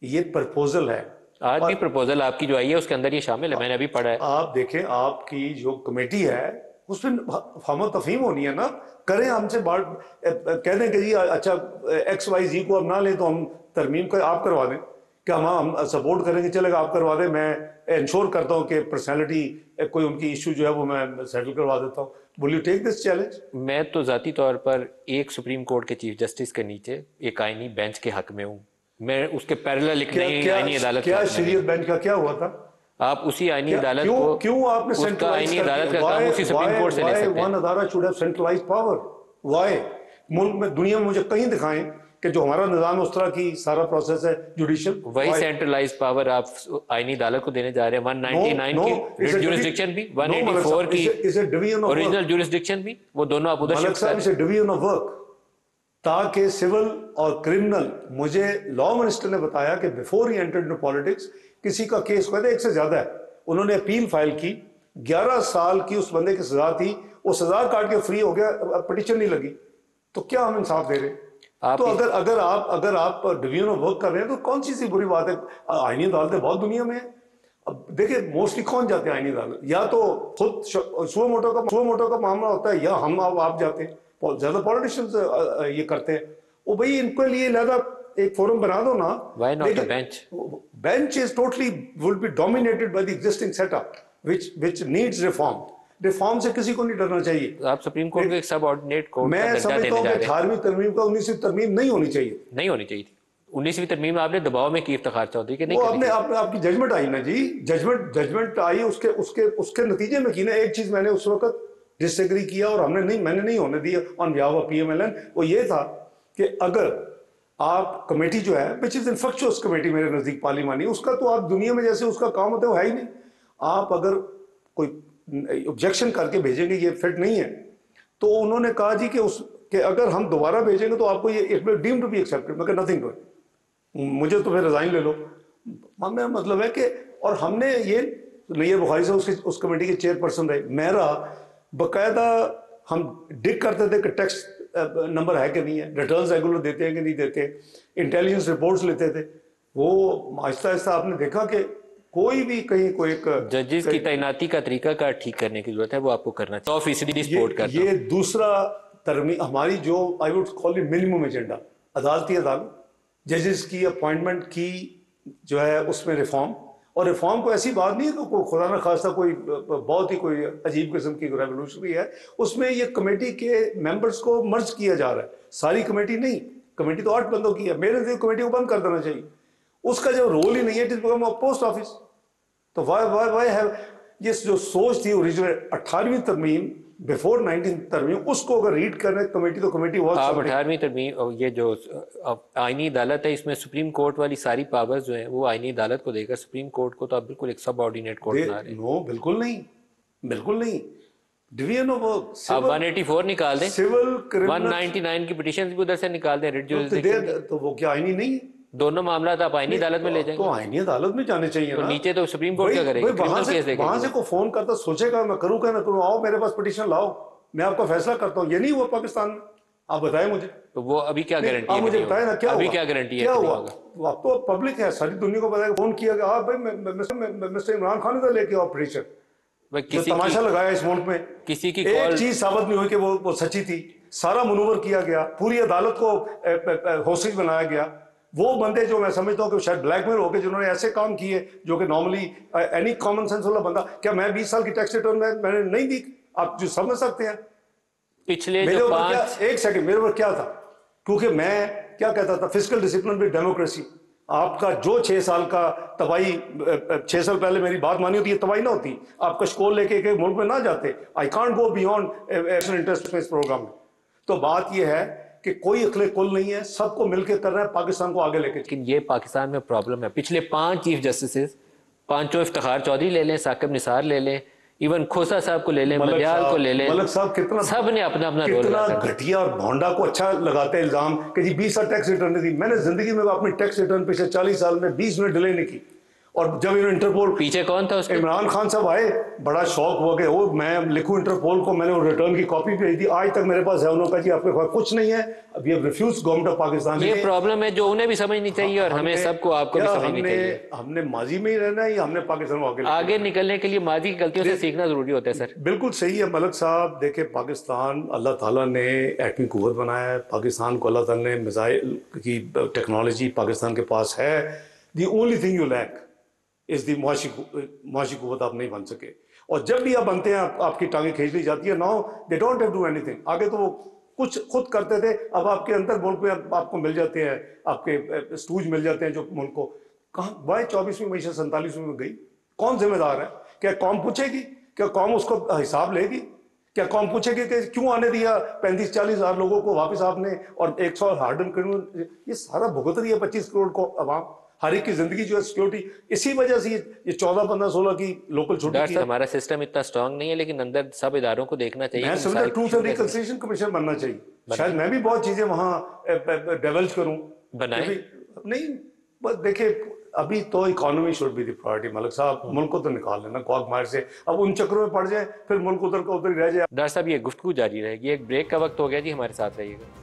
ये प्रपोजल है। आज भी प्रपोजल आपकी जो आई है उसके अंदर ये शामिल है, मैंने अभी पढ़ा है। आप देखें आपकी जो कमेटी है उसमें हम तफहीम होनी है ना, करें हमसे बात कह दें कि जी अच्छा XYZ को अब ना ले तो हम तरमीम कर आप करवा दें, क्या हम सपोर्ट करेंगे, चलेगा आप करवा दें, मैं इंश्योर करता हूं कि पर्सनैलिटी कोई उनकी इशू जो है वो मैं सेटल करवा देता हूं। Will you take this challenge? मैं तो जाती तौर पर एक सुप्रीम कोर्ट के चीफ जस्टिस के नीचे एक आईनी बेंच के हक में हूँ। मैं उसके पैरेलल एक नई आईनी अदालत क्या शरीयत बेंच का क्या हुआ था? आप उसी आईनी अदालत को क्यों आपने उसका आईनी अदालत का काम उसी सुप्रीम कोर्ट से ले सकते हैं। वन अदालत should have centralised power. Why? मुल्क में दुनिया में मुझे कहीं दिखाएं कि जो हमारा निजाम उस तरह की सारा प्रोसेस है जुडिशियल, वही सेंट्रलाइज्ड पावर आप आईनी अदालत को देने जा रहे हैं। 199 की जुरिस्डिक्शन भी, 184 की ओरिजिनल जुरिस्डिक्शन भी, वो दोनों आप उधर शिफ्ट करें। डिवीजन ऑफ वर्क, ताकि सिविल और क्रिमिनल, मुझे लॉ मिनिस्टर ने बताया कि before he entered into politics किसी का केस कहते एक से ज्यादा है, उन्होंने अपील फाइल की, 11 साल की उस बंदे की सजा थी, वो सजा काट के फ्री हो गया, पिटीशन नहीं लगी। तो क्या हम इंसाफ दे रहे हैं? तो अगर आप डिवीजन ऑफ वर्क कर रहे हैं तो कौन सी बुरी बात है? आईनी अदालतें बहुत दुनिया में है। अब देखिए मोस्टली कौन जाते हैं आईनी अदालत? या तो खुद सुओ मोटो का मामला होता है, या हम आप जाते हैं, ज्यादा पॉलिटिशियंस ये करते हैं। वो भाई इनके लिए लहदा एक फोरम बना दो ना। Why not a bench? Bench is totally will be dominated by the existing setup which needs reform. Reform से किसी को नहीं डरना चाहिए। आप सुप्रीम कोर्ट के एक सब ऑर्डिनेट कोर्ट का मैं समझता हूं कि 18वीं तरमीम का 19वीं तरमीम नहीं होनी चाहिए। नहीं होनी चाहिए थी। 19वीं तरमीम आपने दबाव में की इफ्तिखार चौधरी के नहीं, वो आपकी जजमेंट आई ना जी, जजमेंट आई, उसके नतीजे में की ना। एक चीज मैंने उस वक्त डिसएग्री किया और मैंने नहीं होने दी ऑन बिहाफ ऑफ PMLN, वो ये था कि अगर आप कमेटी जो है विच इज इनफेक्चुअस कमेटी मेरे नजदीक पार्लिमानी, उसका तो आप दुनिया में जैसे उसका काम होता है वो है ही नहीं। आप अगर कोई ऑब्जेक्शन करके भेजेंगे ये फिट नहीं है, तो उन्होंने कहा जी कि अगर हम दोबारा भेजेंगे तो आपको ये it will deem to be accepted. मैं नथिंग डू, मुझे तो फिर रिजाइन ले लो। हमें मतलब है कि, और हमने ये नैयर बुखारी से उस कमेटी के चेयरपर्सन रहे, मेरा बाकायदा हम डिग करते थे कि टैक्स नंबर है कि नहीं है, रिटर्न्स रेगुलर देते हैं कि नहीं देते, इंटेलिजेंस रिपोर्ट्स लेते थे। वो आहिस्ता आहिस्ता आपने देखा कि कोई भी कहीं कोई एक जजेस की तैनाती का तरीका का ठीक करने की जरूरत है, वो आपको करना चाहिए। 100% सपोर्ट करता हूं। ये दूसरा तरमीम हमारी जो I would call it minimum agenda, अदालती अदालत, जजेस की अपॉइंटमेंट की जो है उसमें रिफॉर्म। और रिफॉर्म को ऐसी बात नहीं है कि खुदा न खास्ता कोई बहुत ही कोई अजीब किस्म की रेवोल्यूशनरी है, उसमें ये कमेटी के मेंबर्स को मर्ज किया जा रहा है, सारी कमेटी नहीं। कमेटी तो 8 बंदों की है, मेरे नजदीक कमेटी को बंद कर देना चाहिए। उसका जब रोल ही नहीं है, it is become post office. तो वाई हैव ये जो सोच थी ओरिजिनल 18वीं तरमीम बिफोर 19th तरमीम, उसको अगर रीड करने कमेटी तो कमेटी बहुत। आप 18वीं तरमीम ये जो आईनी अदालत है इसमें सुप्रीम कोर्ट वाली सारी पावर्स जो है वो आईनी अदालत को देकर सुप्रीम कोर्ट को तो आप बिल्कुल एक सब ऑर्डिनेट कोर्ट बना रहे हैं। नो बिल्कुल नहीं, बिल्कुल नहीं। डिवीजन ऑफ वर्क आप 184 निकाल दें, सिविल 199 की पिटीशन भी उधर से निकाल दें, रिट जुरिसडिक्शन, तो वो क्या आईनी नहीं है? दोनों मामला आप आईनी अदालत में ले जाएंगे। तो आईनी अदालत में जाने चाहिए तो ना। नीचे तो सुप्रीम कोर्ट क्या करेगी? क्रिमिनल केस देखेगी। वहां से को फोन करता सोचेगा मैं करूँ क्या ना करूँ, आओ मेरे पास पिटीशन लाओ, मैं आपका फैसला करता हूँ। ये नहीं हुआ पाकिस्तान में, आप बताएं मुझे। तो वो अभी क्या गारंटी है? मुझे बताएं ना क्या अभी क्या गारंटी है? क्या हुआ? अब तो पब्लिक है, सारी दुनिया को पता है। फोन किया गया, हाँ भाई मिस्टर इमरान खान ने लेके आओ पिटीशन। किसी तमाशा लगाया इस मुल्क में, किसी की एक चीज साबित नहीं हुई कि वो सच्ची थी। सारा मनूवर किया गया, पूरी अदालत को होस्टेज बनाया गया। वो बंदे जो मैं समझता हूँ कि शायद ब्लैकमेल हो गए, जिन्होंने ऐसे काम किए जो कि नॉर्मली एनी कॉमन सेंस वाला बंदा, क्या मैं 20 साल की टैक्स रिटर्न मैंने नहीं दी? आप जो समझ सकते हैं पिछले मेरे जो एक सेकंड, मेरे ऊपर क्या था? क्योंकि मैं क्या कहता था, फिजिकल डिसिप्लिन विद डेमोक्रेसी। आपका जो 6 साल का तबाही, 6 साल पहले मेरी बात मानी होती है, तबाही ना होती, आप कशकोल लेके एक मुल्क में ना जाते। I can't go beyond interest में इस प्रोग्राम में। तो बात यह है कि कोई अखले कुल नहीं है, सबको मिलकर कर रहा है पाकिस्तान को आगे लेके। लेकिन ये पाकिस्तान में प्रॉब्लम है, पिछले 5 चीफ जस्टिस, पांचों इफ्तिखार चौधरी ले लें, साकिब निसार ले लें, इवन खोसा साहब को ले लें, मदियाल को ले लें, मलक साहब कितना, सब ने अपना अपना रोल कितना घटिया और भोंडा को अच्छा लगाते हैं इल्जाम कि जी 20 साल टैक्स रिटर्न नहीं दी। मैंने जिंदगी में अपनी टैक्स रिटर्न पिछले 40 साल में 20 मिनट डिले नहीं की। और जब इन्होंने इंटरपोल, पीछे कौन था उसके? इमरान खान साहब आए, बड़ा शौक हुआ कि वो मैं लिखूं इंटरपोल को, मैंने वो रिटर्न की कॉपी भेज दी, आज तक मेरे पास है। उन्होंने कहा जी आपके पास कुछ नहीं है, अभी अब रिफ्यूज गवर्नमेंट ऑफ पाकिस्तान। ये प्रॉब्लम है जो उन्हें भी समझनी चाहिए और हमें सबको, आपको भी समझनी चाहिए। हमने माजी में ही रहना है या हमने पाकिस्तान को आगे निकलने के लिए माजी की गलतियों से सीखना जरूरी होता है सर। बिल्कुल सही है मलक साहब। देखे, पाकिस्तान अल्लाह ताला ने एटमी कुव्वत बनाया है, पाकिस्तान को अल्लाह ताला ने मिसाइल की टेक्नोलॉजी पाकिस्तान के पास है। The only thing you lack is the मुआशी कुव्वत आप नहीं बन सके। और जब भी आप बनते हैं आपकी टांगें खींच ली जाती है। Now they don't have do anything. आगे तो वो कुछ खुद करते थे, अब आपके अंदर मुल्क में आपको मिल जाते हैं, आपके स्टूज मिल जाते हैं जो मुल्क को। कहाँ वाई 24वीं मीशत 47वीं में गई? कौन जिम्मेदार है? क्या कौम पूछेगी? क्या कौम उसको हिसाब लेगी? क्या कौम पूछेगी कि क्यों आने दिया 35-40 हज़ार लोगों को वापस आपने, और 100 हार्डन क्रिमिनल? ये सारा भुगत रही है 25 करोड़ को अवाम। हर एक की जिंदगी जो है सिक्योरिटी, इसी वजह से ये 14, 15, 16 की लोकल छुट्टी। हमारा सिस्टम इतना स्ट्रांग नहीं है, लेकिन अंदर सब इदारों को देखना चाहिए। मैं समझता ट्रूथ एंड रिकंसिलिएशन कमीशन बनना चाहिए। शायद मैं भी बहुत चीजें वहां डेवलप करूं, बनाए नहीं। बस देखिए, अभी तो economy should be the priority Malik साहब। मुल्क को तो निकाल लेना क्वाक मार से, अब उन चक्रों में पड़ जाए फिर मुल्क उधर का उधर ही रह जाए। डॉक्टर साहब, ये गुफ्तगू जारी रहेगी, एक ब्रेक का वक्त हो गया जी, हमारे साथ रहिएगा।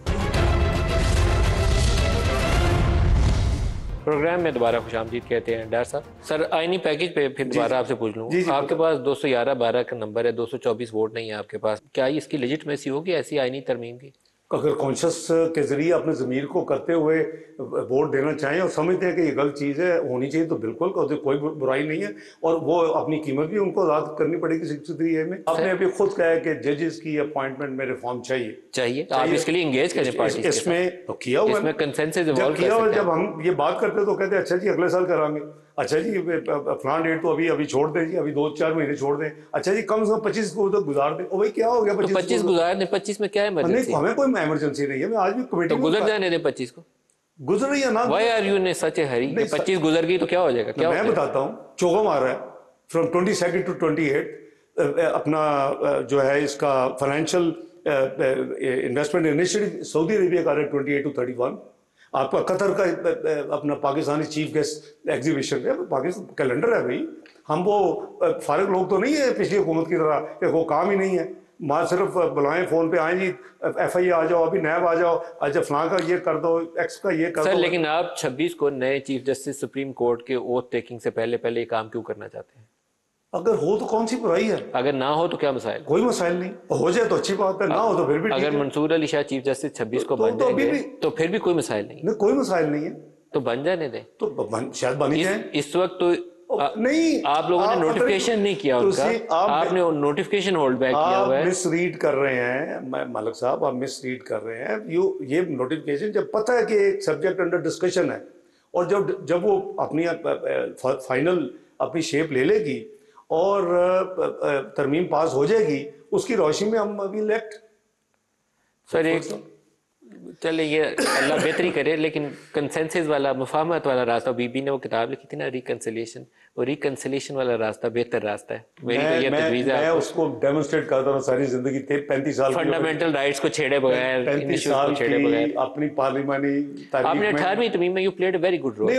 प्रोग्राम में दोबारा खुशामदीद कहते हैं। डॉक्टर साहब, सर आईनी पैकेज पे फिर दोबारा आपसे पूछ लूँ, आपके पास 211-12 का नंबर है, 224 वोट नहीं है आपके पास, क्या इसकी लेजिटिमेसी होगी ऐसी आईनी तरमीम की? अगर कॉन्शियस के जरिए अपने ज़मीर को करते हुए वोट देना चाहें और समझते हैं कि ये गलत चीज़ है, होनी चाहिए, तो बिल्कुल कोई बुराई नहीं है। और वो अपनी कीमत भी उनको अदा करनी पड़ेगी 63A में। आपने अभी खुद कहा है कि जजेस की अपॉइंटमेंट में रिफॉर्म चाहिए। आप इसके लिए एंगेज करें पार्टी इसमें तो किया हुआ, इसमें कंसेंसस इवॉल्व किया हुआ। जब हम ये बात करते तो कहते अच्छा जी अगले साल करांगे, अच्छा जी फलां डेट तो अभी छोड़ दें जी, अभी 2-4 महीने छोड़ दें, अच्छा जी कम से कम 25 को तो गुजार दें। भाई क्या हो गया 25 गुजार दें? 25 में क्या इमरजेंसी? हमें कोई इमरजेंसी नहीं है। मैं आज भी कमेटी तो गुजर जाने दें 25 को, गुजर रही है ना। Why are you in such a hurry? 25 गुजर गई तो क्या हो जाएगा? क्या मैं बताता हूँ, चौका मार रहा है फ्रॉम 22 to 28 अपना जो है इसका financial investment initiative Saudi Arabia का 28 to 31। आपका कतर का अपना पाकिस्तानी चीफ गेस्ट एग्जीबिशन है, पाकिस्तान कैलेंडर है भाई। हम वो फारिग लोग तो नहीं है पिछली हुकूमत की तरह कि वो काम ही नहीं है। माँ सिर्फ बुलाएं फोन पे, आए जी FIA आ जाओ, अभी नैब आ जाओ, अच्छा फलां का ये कर दो, एक्स का ये कर दो। लेकिन आप 26 को नए चीफ जस्टिस सुप्रीम कोर्ट के ओथ टेकिंग से पहले ये काम क्यों करना चाहते हैं? अगर हो तो कौन सी बुराई है? अगर ना हो तो क्या मसाइल? कोई मसाइल नहीं, हो जाए तो अच्छी बात है, ना हो तो फिर भी ठीक है। अगर मंसूर अली शाह चीफ जस्टिस 26 को बन जाएंगे तो फिर भी कोई मसाइल नहीं, कोई मसाइल नहीं है, तो बन जाने दें। तो शायद बन ही जाए। इस वक्त तो नहीं, आप लोगों ने नोटिफिकेशन नहीं किया उनका, आपने नोटिफिकेशन होल्ड बैक किया हुआ है। मिस रीड कर रहे हैं मलिक साहब, आप मिस रीड कर रहे हैं। ये नोटिफिकेशन जब पता है कि एक सब्जेक्ट अंडर डिस्कशन है और जब वो अपनी फाइनल अपनी शेप ले लेगी और तरमीम पास हो जाएगी, उसकी रोशनी में हम अभी इलेक्ट। सर एक चले ये अल्लाह बेहतरी करे, लेकिन कंसेंसस वाला, मुफाहमत वाला रास्ता, बीबी ने वो किताब लिखी थी ना रिकंसिलिएशन, वो रिकंसिलिएशन वाला रास्ता बेहतर रास्ता है। मेरी तो ये तजवीज़ है, मैं उसको डेमोन्स्ट्रेट करता हूं सारी जिंदगी। 35 साल फंडामेंटल राइट्स को छेड़े बगैर, 35 साल छेड़े बगैर अपनी पार्लिमानी तारीख आपने 18वीं तरमीम में you played a very good role.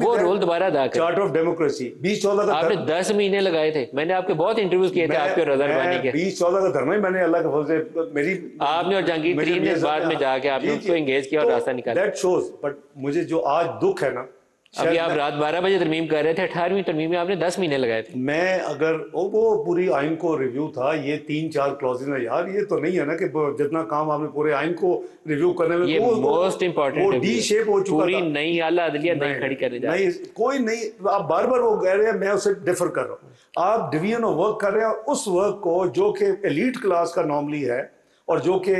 वो रोल दोबारा अदा करें। चार्टर ऑफ डेमोक्रेसी 2014 का आपने 10 महीने लगाए थे, मैंने आपके बहुत इंटरव्यूज किए थे आपके रज़ारबानी के। 2014 का धरना ही मैंने अल्लाह के फजल से मेरी आपने और जहांगीर तरीन ने बाद में जाके आपने उसको एंगेज किया और रास्ता निकाला। दैट शोज, बट मुझे जो आज दुख है ना, अभी आप रात 12 बजे तरमीम कर रहे थे, 18वीं तरमीम में आपने 10 महीने लगाए थे। मैं अगर वो पूरी आइन को रिव्यू था, ये 3-4 क्लॉजेज है यार, ये तो नहीं है ना कि जितना काम आपने पूरे आइन को रिव्यू करने में, ये मोस्ट इंपॉर्टेंट, वो डी शेप हो चुका पूरी नई आला अदलिया नहीं खड़ी करने जा रहे। नहीं, कोई नहीं, आप बार बार वो कह रहे हैं, मैं उससे डिफर कर रहा हूँ। आप डिवीजन ऑफ वर्क कर रहे हैं, उस वर्क को जो कि एलीट क्लास का नॉर्मली है और जो कि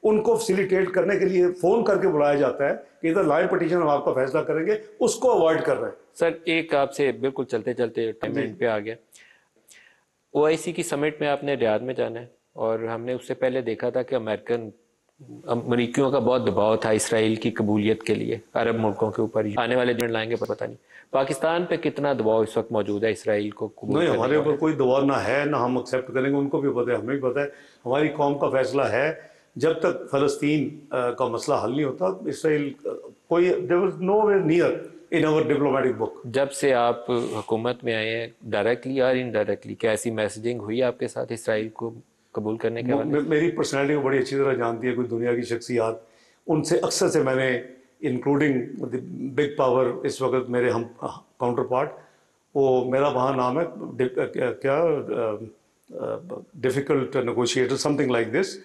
उनको फैसिलिटेट करने के लिए फ़ोन करके बुलाया जाता है कि इधर लाइन पटिशन हम आपका फैसला करेंगे, उसको अवॉइड कर रहे हैं। सर एक आपसे बिल्कुल चलते चलते टाइम एंड पे आ गया। ओआईसी की समिट में आपने रियाद में जाना है और हमने उससे पहले देखा था कि अमरीकियों का बहुत दबाव था इसराइल की कबूलियत के लिए अरब मुल्कों के ऊपर। आने वाले दिन लाएंगे पर पता नहीं पाकिस्तान पे कितना दबाव इस वक्त मौजूद है इसराइल को कबूल नहीं, करने हमारे का? ऊपर कोई दबाव ना है ना हम एक्सेप्ट करेंगे। उनको भी पता है, हमें भी पता है, हमारी कौम का फैसला है। जब तक फ़लस्तीन का मसला हल नहीं होता इसराइल कोई there was nowhere near in our diplomatic book. जब से आप हुकूमत में आए हैं डायरेक्टली और इनडायरेक्टली क्या ऐसी मैसेजिंग हुई आपके साथ इसराइल को कबूल करने के हवाले से? मेरी पर्सनैलिटी को बड़ी अच्छी तरह जानती है कोई दुनिया की शख्सियात, उनसे अक्सर से मैंने इंक्लूडिंग बिग पावर इस वक्त मेरे हम काउंटर पार्ट, वो मेरा वहाँ नाम है क्या difficult negotiator something like this.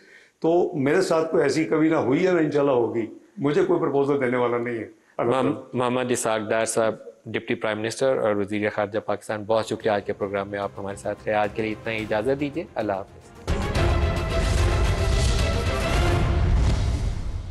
तो मेरे साथ कोई ऐसी कभी ना हुई है ना इंशाल्लाह होगी। मुझे कोई प्रपोजल देने वाला नहीं है। मोहम्मद इसहाक डार साहब, डिप्टी प्राइम मिनिस्टर और वज़ीर ख़ारजा पाकिस्तान, बहुत शुक्रिया आज के प्रोग्राम में आप हमारे साथ रहे। आज के लिए इतना ही, इजाज़त दीजिए। अल्लाह हाफ़िज़।